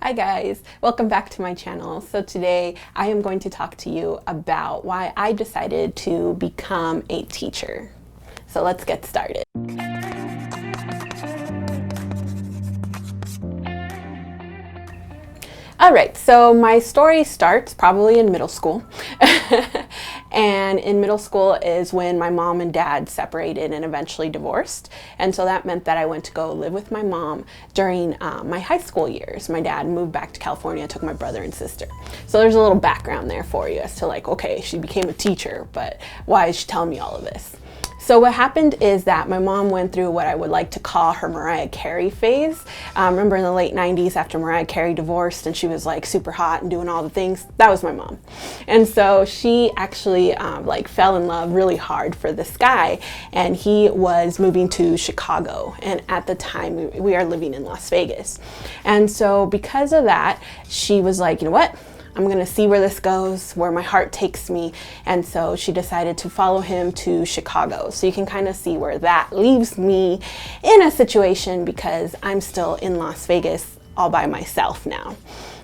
Hi guys, welcome back to my channel. So today I am going to talk to you about why I decided to become a teacher. So let's get started. All right, so my story starts probably in middle school. And in middle school is when my mom and dad separated and eventually divorced. And so that meant that I went to go live with my mom during my high school years. My dad moved back to California, took my brother and sister. So there's a little background there for you as to like, okay, she became a teacher, but why is she telling me all of this? So what happened is that my mom went through what I would like to call her Mariah Carey phase. Remember in the late 90s after Mariah Carey divorced and she was like super hot and doing all the things? That was my mom. And so she actually like fell in love really hard for this guy, and he was moving to Chicago. And at the time we are living in Las Vegas. And so because of that, she was like, you know what? I'm gonna see where this goes, where my heart takes me. And so she decided to follow him to Chicago. So you can kind of see where that leaves me in a situation because I'm still in Las Vegas all by myself now.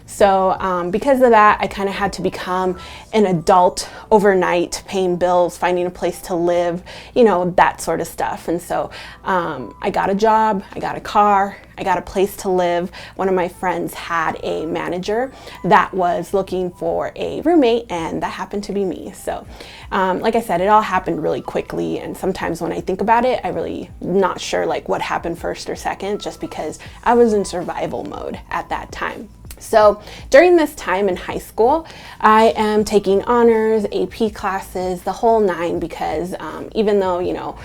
So because of that, I kind of had to become an adult overnight, paying bills, finding a place to live, you know, that sort of stuff. And so I got a job, I got a car, I got a place to live. One of my friends had a manager that was looking for a roommate, and that happened to be me. So like I said, it all happened really quickly. And sometimes when I think about it, I really not sure like what happened first or second, just because I was in survival mode at that time. So during this time in high school, I am taking honors, AP classes, the whole nine, because even though, you know,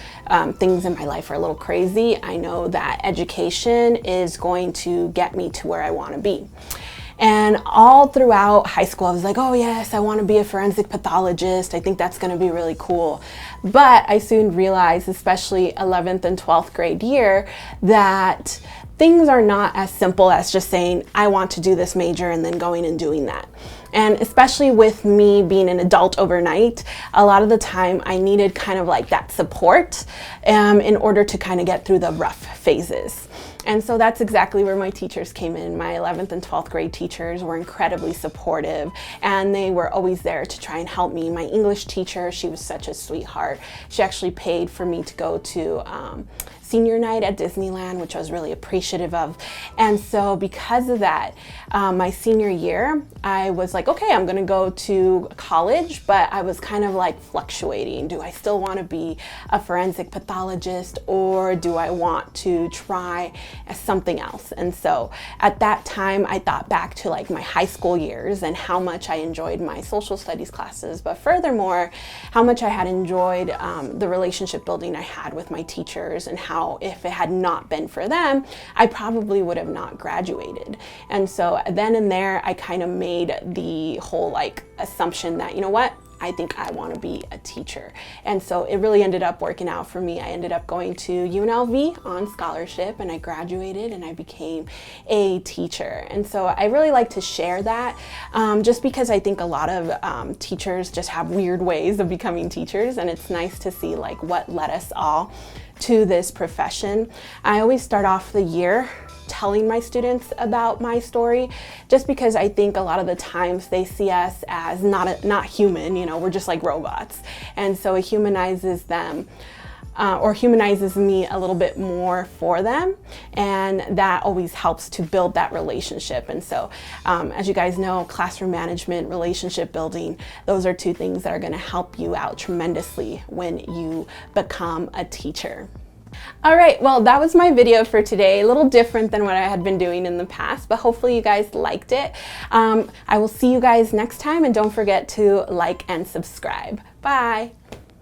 things in my life are a little crazy, I know that education is going to get me to where I want to be. And all throughout high school, I was like, oh yes, I want to be a forensic pathologist. I think that's going to be really cool. But I soon realized, especially 11th and 12th grade year, that things are not as simple as just saying, I want to do this major and then going and doing that. And especially with me being an adult overnight, a lot of the time I needed kind of like that support in order to kind of get through the rough phases. And so that's exactly where my teachers came in. My 11th and 12th grade teachers were incredibly supportive, and they were always there to try and help me. My English teacher, she was such a sweetheart. She actually paid for me to go to senior night at Disneyland, which I was really appreciative of. And so because of that, my senior year, I was like, okay, I'm gonna go to college, but I was kind of like fluctuating. Do I still want to be a forensic pathologist, or do I want to try something else? And so at that time, I thought back to like my high school years and how much I enjoyed my social studies classes, but furthermore, how much I had enjoyed the relationship building I had with my teachers, and how if it had not been for them, I probably would have not graduated. And so then and there, I kind of made the whole like assumption that, you know what, I think I want to be a teacher. And so it really ended up working out for me. I ended up going to UNLV on scholarship, and I graduated and I became a teacher. And so I really like to share that just because I think a lot of teachers just have weird ways of becoming teachers, and it's nice to see like what led us all to this profession. I always start off the year telling my students about my story, just because I think a lot of the times they see us as not human, you know, we're just like robots. And so it humanizes them or humanizes me a little bit more for them, and that always helps to build that relationship. And so as you guys know, classroom management, relationship building, those are two things that are going to help you out tremendously when you become a teacher. All right, well, that was my video for today. A little different than what I had been doing in the past, but hopefully you guys liked it. I will see you guys next time, and don't forget to like and subscribe. Bye.